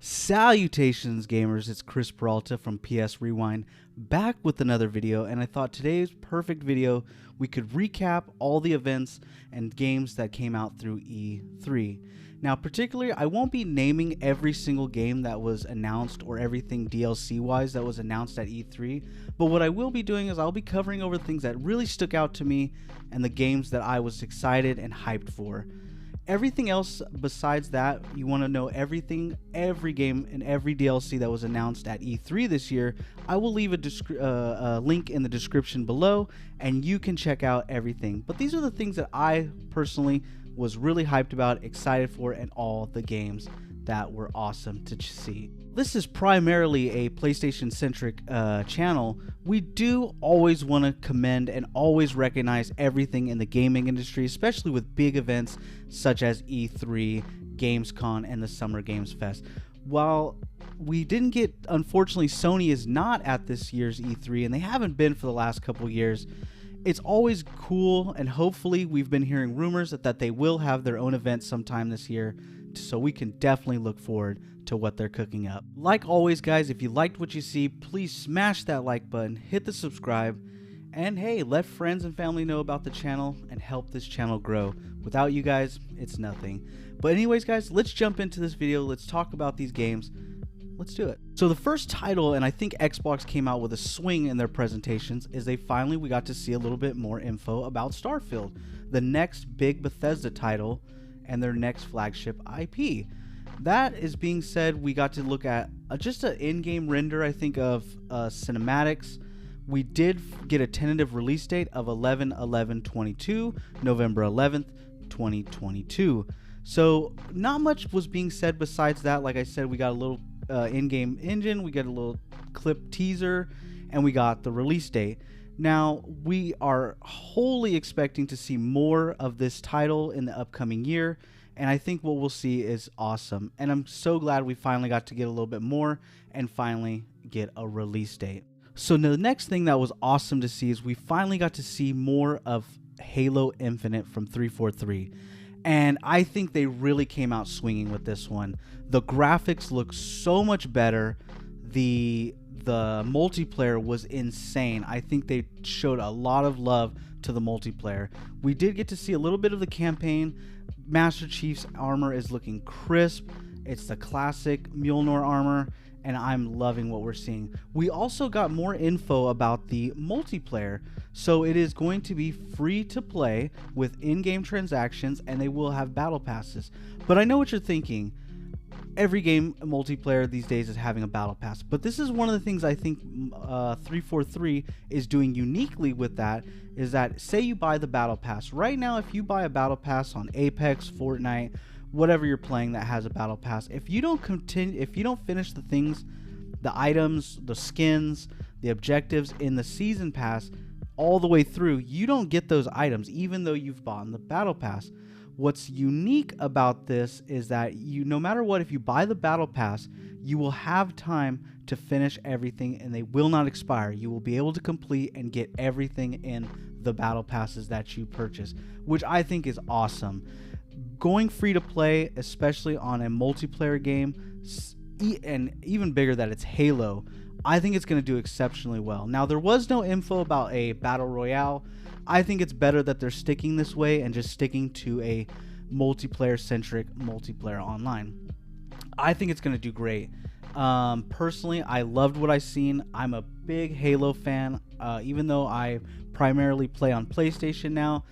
Salutations gamers, it's Chris Peralta from PS Rewind, back with another video, and I thought today's perfect video we could recap all the events and games that came out through E3. Now particularly, I won't be naming every single game that was announced or everything DLC wise that was announced at E3, but what I will be doing is I'll be covering over things that really stuck out to me and the games that I was excited and hyped for. Everything else besides that, you want to know everything, every game and every DLC that was announced at E3 this year, I will leave a link in the description below and you can check out everything. But these are the things that I personally was really hyped about, excited for, and all the games that were awesome to see. This is primarily a PlayStation centric channel. We do always want to commend and always recognize everything in the gaming industry, especially with big events such as E3, Gamescom, and the Summer Games Fest. While we didn't get, unfortunately, Sony is not at this year's E3, and they haven't been for the last couple years. It's always cool, and hopefully we've been hearing rumors that they will have their own event sometime this year, so we can definitely look forward to what they're cooking up. Like always, guys, if you liked what you see, please smash that like button, hit the subscribe, and hey, let friends and family know about the channel and help this channel grow. Without you guys, it's nothing. But anyways, guys, let's jump into this video. Let's talk about these games. Let's do it. So the first title, and I think Xbox came out with a swing in their presentations, is we got to see a little bit more info about Starfield, the next big Bethesda title and their next flagship IP. That is being said, we got to look at just an in-game render, I think, of cinematics. We did get a tentative release date of 11/11/22, November 11th, 2022. So not much was being said besides that. Like I said, we got a little in-game engine, we got a little clip teaser, and we got the release date. Now, we are wholly expecting to see more of this title in the upcoming year, and I think what we'll see is awesome. And I'm so glad we finally got to get a little bit more and finally get a release date. So the next thing that was awesome to see is we finally got to see more of Halo Infinite from 343. And I think they really came out swinging with this one. The graphics look so much better. The multiplayer was insane. I think they showed a lot of love to the multiplayer. We did get to see a little bit of the campaign. Master Chief's armor is looking crisp. It's the classic Mjolnir armor, and I'm loving what we're seeing. We also got more info about the multiplayer. So it is going to be free to play with in-game transactions, and they will have battle passes. But I know what you're thinking. Every game multiplayer these days is having a battle pass, but this is one of the things I think 343 is doing uniquely with that, is that say you buy the battle pass. Right now, if you buy a battle pass on Apex, Fortnite, whatever you're playing that has a battle pass, if you don't finish the things, the items, the skins, the objectives in the season pass all the way through, you don't get those items even though you've bought the battle pass. What's unique about this is that no matter what, if you buy the battle pass, you will have time to finish everything and they will not expire. You will be able to complete and get everything in the battle passes that you purchase, which I think is awesome. Going free to play, especially on a multiplayer game, and even bigger that it's Halo, I think it's going to do exceptionally well. Now, there was no info about a battle royale. I think it's better that they're sticking this way and just sticking to a multiplayer-centric multiplayer online. I think it's going to do great. Personally, I loved what I seen. I'm a big Halo fan. Even though I primarily play on PlayStation now,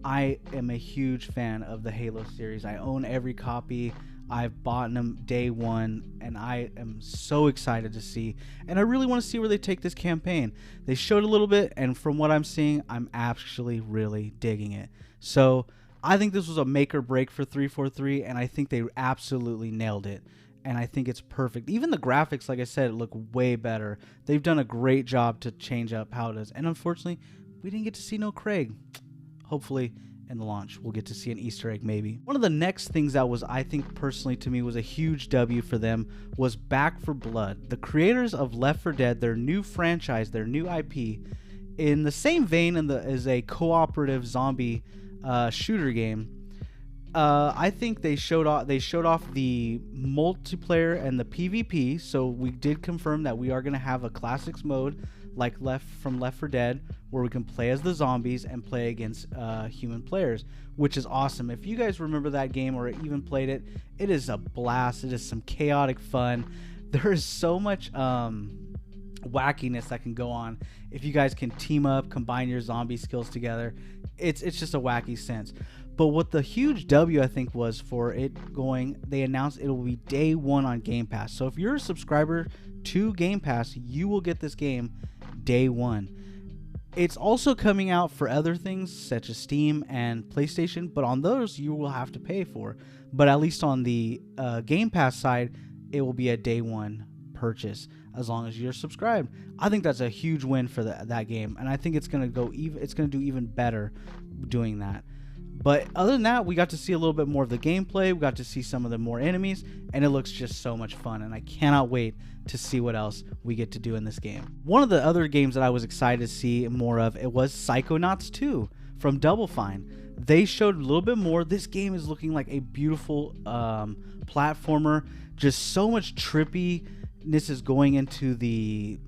I am a huge fan of the Halo series. I own every copy. I've bought them day one, and I am so excited to see. And I really want to see where they take this campaign. They showed a little bit, and from what I'm seeing, I'm actually really digging it. So I think this was a make or break for 343, and I think they absolutely nailed it. And I think it's perfect. Even the graphics, like I said, look way better. They've done a great job to change up how it is. And unfortunately, we didn't get to see no Craig. Hopefully, in the launch, we'll get to see an Easter egg maybe. One of the next things that was, I think personally to me, was a huge W for them was Back 4 Blood. The creators of Left 4 Dead, their new franchise, their new IP, in the same vein as a cooperative zombie shooter game, I think they showed off the multiplayer and the PvP. So we did confirm that we are going to have a classics mode like Left 4 Dead, where we can play as the zombies and play against human players, which is awesome. If you guys remember that game or even played it, it is a blast. It is some chaotic fun. There is so much wackiness that can go on if you guys can team up, combine your zombie skills together. It's just a wacky sense. But what the huge W I think was for it going, they announced it will be day one on Game Pass. So if you're a subscriber to Game Pass, you will get this game day one. It's also coming out for other things such as Steam and PlayStation, but on those you will have to pay for. But at least on the Game Pass side, it will be a day one purchase as long as you're subscribed. I think that's a huge win for that game, and I think it's gonna do even better doing that. But other than that, we got to see a little bit more of the gameplay. We got to see some of the more enemies, and it looks just so much fun. And I cannot wait to see what else we get to do in this game. One of the other games that I was excited to see more of, it was Psychonauts 2 from Double Fine. They showed a little bit more. This game is looking like a beautiful platformer. Just so much trippiness is going into the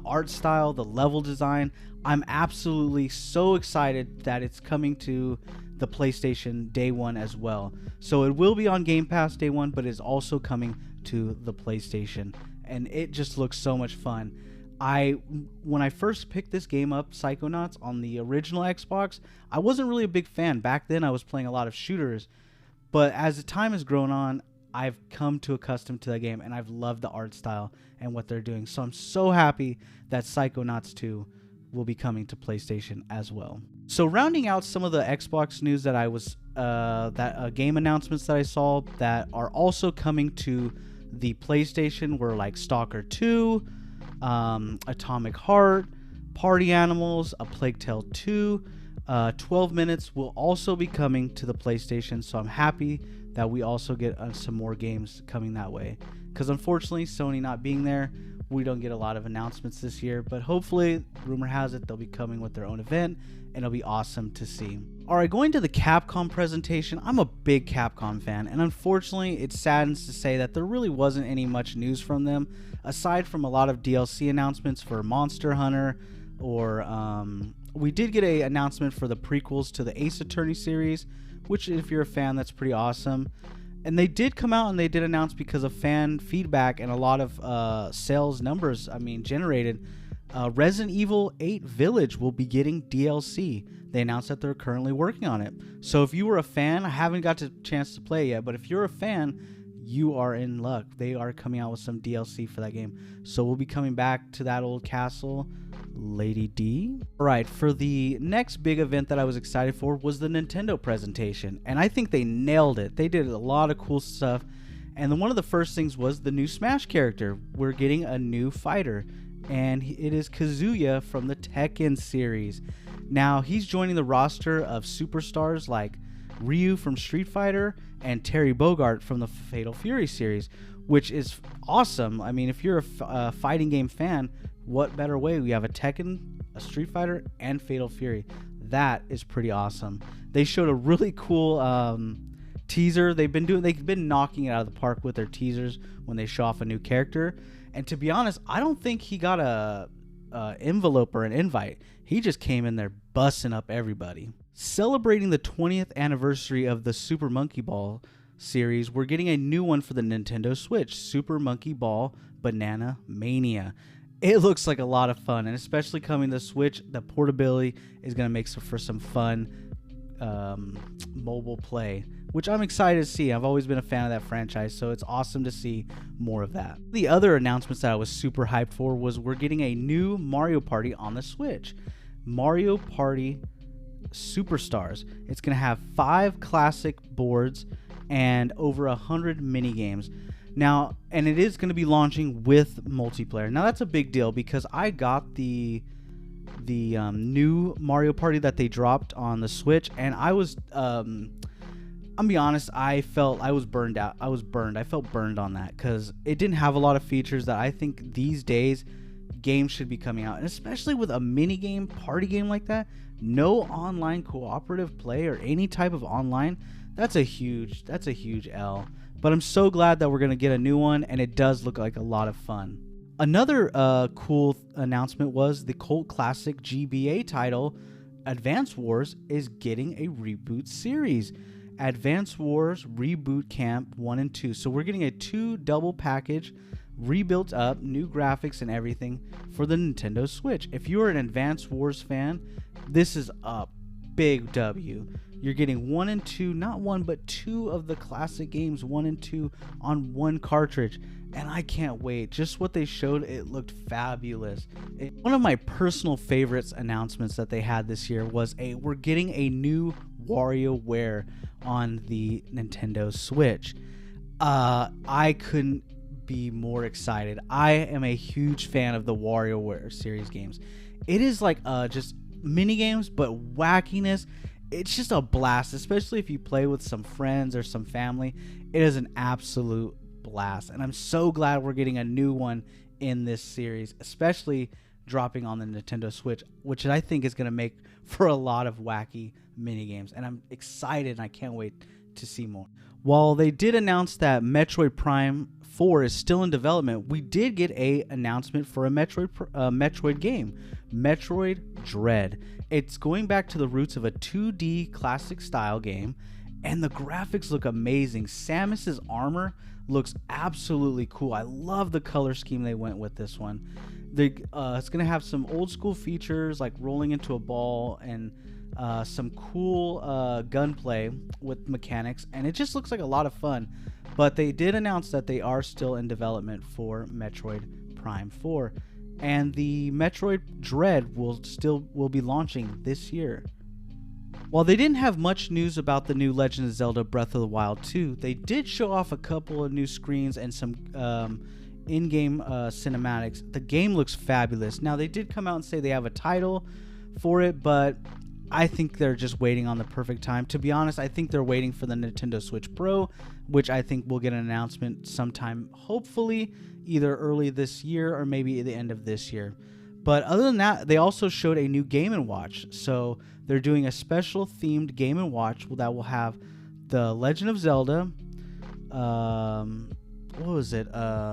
art style, the level design. I'm absolutely so excited that it's coming to the PlayStation day one as well. So it will be on Game Pass day one, but it's also coming to the PlayStation, and it just looks so much fun. When I first picked this game up, Psychonauts, on the original Xbox, I wasn't really a big fan. Back then I was playing a lot of shooters, but as the time has grown on, I've come to accustom to that game, and I've loved the art style and what they're doing. So I'm so happy that Psychonauts 2 will be coming to PlayStation as well. So rounding out some of the Xbox news that I was game announcements that I saw that are also coming to the PlayStation were like Stalker 2, Atomic Heart, Party Animals, A Plague Tale 2, 12 Minutes will also be coming to the PlayStation. So I'm happy that we also get some more games coming that way, because unfortunately Sony not being there, we don't get a lot of announcements this year, but hopefully, rumor has it, they'll be coming with their own event, and it'll be awesome to see. Alright, going to the Capcom presentation, I'm a big Capcom fan, and unfortunately, it saddens to say that there really wasn't any much news from them, aside from a lot of DLC announcements for Monster Hunter, or we did get an announcement for the prequels to the Ace Attorney series, which if you're a fan, that's pretty awesome. And they did come out and they did announce, because of fan feedback and a lot of sales numbers generated, Resident Evil 8 Village will be getting DLC. They announced that they're currently working on it. So if you were a fan, I haven't got a chance to play yet, but if you're a fan, you are in luck. They are coming out with some DLC for that game. So we'll be coming back to that old castle, Lady D. Alright, for the next big event that I was excited for was the Nintendo presentation, and I think they nailed it. They did a lot of cool stuff, and then one of the first things was the new Smash character. We're getting a new fighter, and it is Kazuya from the Tekken series. Now, he's joining the roster of superstars like Ryu from Street Fighter and Terry Bogard from the Fatal Fury series, which is awesome. I mean, if you're a fighting game fan, what better way? We have a Tekken, a Street Fighter, and Fatal Fury. That is pretty awesome. They showed a really cool teaser. They've been knocking it out of the park with their teasers when they show off a new character. And to be honest, I don't think he got a envelope or an invite. He just came in there busting up everybody. Celebrating the 20th anniversary of the Super Monkey Ball series, we're getting a new one for the Nintendo Switch, Super Monkey Ball Banana Mania. It looks like a lot of fun, and especially coming to the Switch, the portability is going to make for some fun mobile play, which I'm excited to see. I've always been a fan of that franchise, so it's awesome to see more of that. The other announcements that I was super hyped for was we're getting a new Mario Party on the Switch. Mario Party Superstars. It's going to have 5 classic boards and over 100 mini games. Now, and it is going to be launching with multiplayer. Now, that's a big deal because I got the new Mario Party that they dropped on the Switch, and I was, I'm gonna be honest, I felt I was burned out. I felt burned on that because it didn't have a lot of features that I think these days games should be coming out, and especially with a mini game, party game like that. No online cooperative play or any type of online. That's a huge L. But I'm so glad that we're going to get a new one, and it does look like a lot of fun. Another cool announcement was the cult classic GBA title Advance Wars is getting a reboot series. Advance Wars Reboot Camp 1 and 2. So we're getting a 2 double package, rebuilt up, new graphics and everything for the Nintendo Switch. If you're an Advance Wars fan, this is a big W. You're getting 1 and 2, not 1 but 2 of the classic games, 1 and 2 on one cartridge. And I can't wait. Just what they showed, it looked fabulous. One of my personal favorites announcements that they had this year was we're getting a new WarioWare on the Nintendo Switch. I couldn't be more excited. I am a huge fan of the WarioWare series games. It is like just mini games, but wackiness. It's just a blast, especially if you play with some friends or some family. It is an absolute blast, and I'm so glad we're getting a new one in this series, especially dropping on the Nintendo Switch, which I think is going to make for a lot of wacky mini games, and I'm excited and I can't wait to see more. While they did announce that Metroid Prime 4 is still in development, we did get a announcement for a Metroid game, Metroid Dread. It's going back to the roots of a 2D classic style game, and the graphics look amazing. Samus's armor looks absolutely cool. I love the color scheme they went with this one. It's going to have some old school features like rolling into a ball and some cool gunplay with mechanics, and it just looks like a lot of fun. But they did announce that they are still in development for Metroid Prime 4, and the Metroid Dread will be launching this year. While they didn't have much news about the new Legend of Zelda Breath of the Wild 2, they did show off a couple of new screens and some in-game cinematics. The game looks fabulous. Now, they did come out and say they have a title for it, but I think they're just waiting on the perfect time. To be honest, I think they're waiting for the Nintendo Switch Pro, which I think we'll get an announcement sometime, hopefully either early this year or maybe at the end of this year. But other than that, they also showed a new Game & Watch. So they're doing a special themed Game & Watch that will have the Legend of Zelda,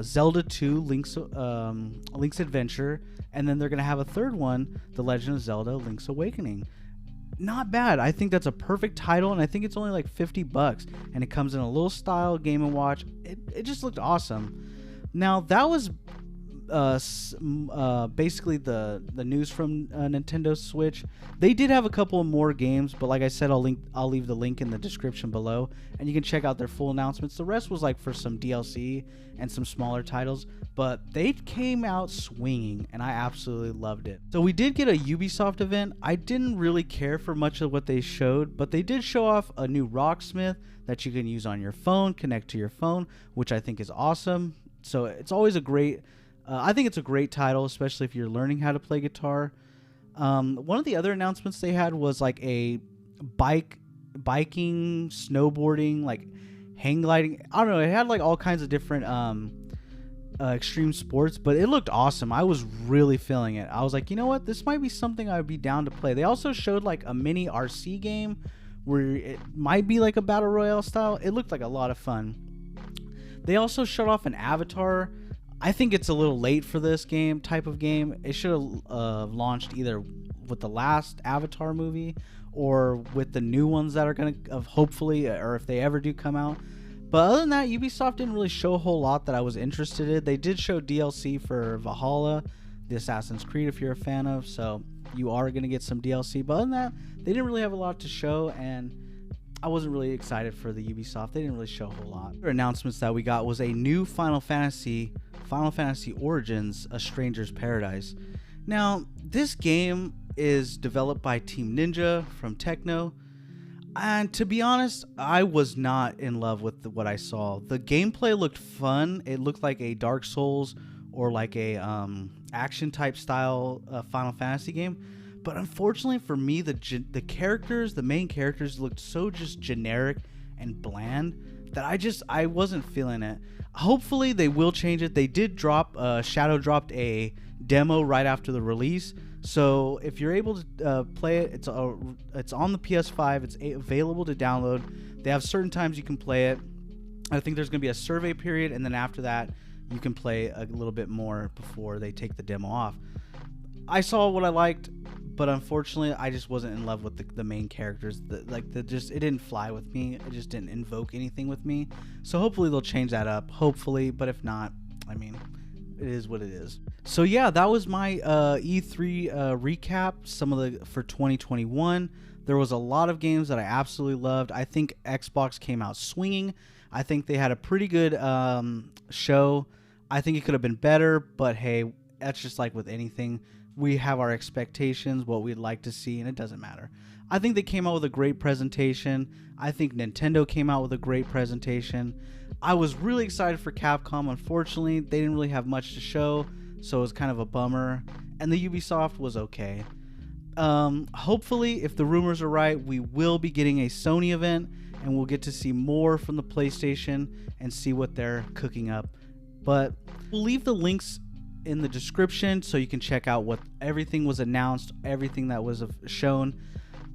Zelda 2, Link's Adventure, and then they're going to have a third one, The Legend of Zelda, Link's Awakening. Not bad. I think that's a perfect title, and I think it's only like $50, and it comes in a little style Game & Watch. It just looked awesome. Now, that was basically the news from Nintendo Switch. They did have a couple more games, but like I said, I'll leave the link in the description below, and you can check out their full announcements. The rest was like for some DLC and some smaller titles, but they came out swinging, and I absolutely loved it. So we did get a Ubisoft event. I didn't really care for much of what they showed, but they did show off a new Rocksmith that you can use on your phone, connect to your phone, which I think is awesome. So it's always a great I think it's a great title, especially if you're learning how to play guitar. One of the other announcements they had was like a biking, snowboarding, like hang gliding. I don't know. It had like all kinds of different extreme sports, but it looked awesome. I was really feeling it. I was like, you know what? This might be something I would be down to play. They also showed like a mini RC game where it might be like a battle royale style. It looked like a lot of fun. They also showed off an Avatar. I think it's a little late for this type of game. It should have launched either with the last Avatar movie or with the new ones that are going to hopefully, or if they ever do come out. But other than that, Ubisoft didn't really show a whole lot that I was interested in. They did show DLC for Valhalla, the Assassin's Creed, if you're a fan of. So you are going to get some DLC. But other than that, they didn't really have a lot to show, and I wasn't really excited for the Ubisoft. They didn't really show a whole lot. Other announcements that we got was a new Final Fantasy Origins, A Stranger's Paradise. Now, this game is developed by Team Ninja from Techno, and to be honest, I was not in love with what I saw. The gameplay looked fun. It looked like a Dark Souls or like a action type style Final Fantasy game. But unfortunately for me, the main characters looked so just generic and bland that I wasn't feeling it. Hopefully they will change it. They did shadow dropped a demo right after the release So if you're able to play it, it's on the PS5. It's available to download. They have certain times you can play it. I think there's going to be a survey period, and then after that, you can play a little bit more before they take the demo off. I saw what I liked, but unfortunately, I just wasn't in love with the main characters. It didn't fly with me. It just didn't invoke anything with me. So hopefully they'll change that up. Hopefully, but if not, I mean, it is what it is. So yeah, that was my E3 recap. Some of the for 2021. There was a lot of games that I absolutely loved. I think Xbox came out swinging. I think they had a pretty good show. I think it could have been better, but hey, that's just like with anything. We have our expectations, what we'd like to see, and it doesn't matter. I think they came out with a great presentation. I think Nintendo came out with a great presentation. I was really excited for Capcom. Unfortunately, they didn't really have much to show, so it was kind of a bummer. And the Ubisoft was okay. Hopefully, if the rumors are right, we will be getting a Sony event, and we'll get to see more from the PlayStation and see what they're cooking up. But we'll leave the links in the description so you can check out what everything was announced, everything that was shown.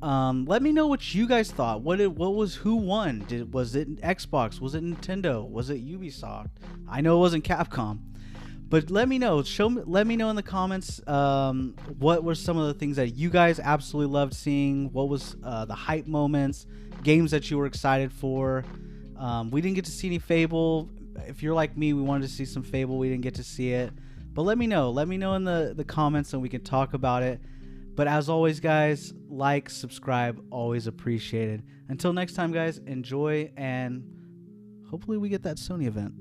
Let me know what you guys thought. Who won? Was it Xbox? Was it Nintendo? Was it Ubisoft? I know it wasn't Capcom, but let me know. Let me know in the comments what were some of the things that you guys absolutely loved seeing. What was the hype moments, games that you were excited for. We didn't get to see any Fable. If you're like me, we wanted to see some Fable. We didn't get to see it. But let me know. Let me know in the comments and we can talk about it. But as always, guys, like, subscribe, always appreciated. Until next time, guys, enjoy, and hopefully we get that Sony event.